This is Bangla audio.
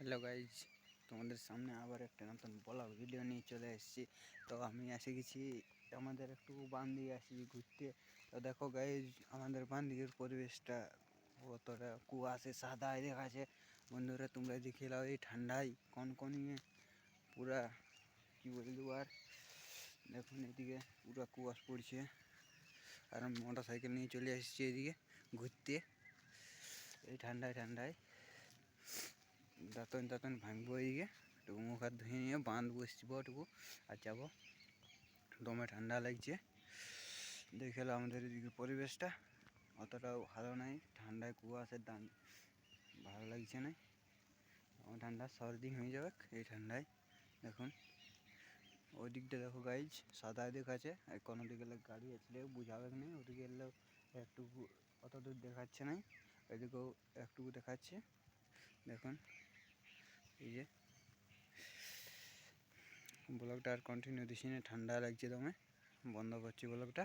হ্যালো গাইজ, তোমাদের সামনে আবার একটা নতুন ব্লগ ভিডিও নিয়ে চলে এসেছি। তো আমি এসে গেছি আমাদের একটু বান দিয়ে আসি ঘুরতে। তো দেখো গাইজ, আমাদের বান দিকের পরিবেশটা অতটা কুয়াশে সাদায় দেখাচ্ছে। বন্ধুরা তোমরা দেখে নাও, এই ঠান্ডায় কনকনিয়ে পুরা কি বলবো। আর দেখুন এদিকে পুরা কুয়াশ পড়ছে, আর আমি মোটর সাইকেল নিয়ে চলে এসেছি এদিকে ঘুরতে। এই ঠান্ডায় দাঁতন ভাঙবো, এদিকে একটু মুখ হাত ধুয়ে নিয়ে বাঁধ বসবো একটু আর যাবো। দমে ঠান্ডা লাগছে। দেখে এলো আমাদের এদিকে পরিবেশটা অতটাও ভালো নাই, ঠান্ডায় কুয়াশার দান ভালো লাগছে না। আমার ঠান্ডা সর্দি হয়ে যাবে এই ঠান্ডায়। দেখুন ওই দিকটা দেখো গাইজ, সাদায় দেখাচ্ছে। আর কোনো দিকে গাড়ি আসলে বুঝাবে না, ওদিকে এলেও একটু অত দূর দেখাচ্ছে না, ওইদিকেও একটুকু দেখাচ্ছে। দেখুন এই যে ব্লগটা আর কন্টিনিউ দিছি না, ঠান্ডা লাগছে দমে, বন্ধ করছি ব্লগটা।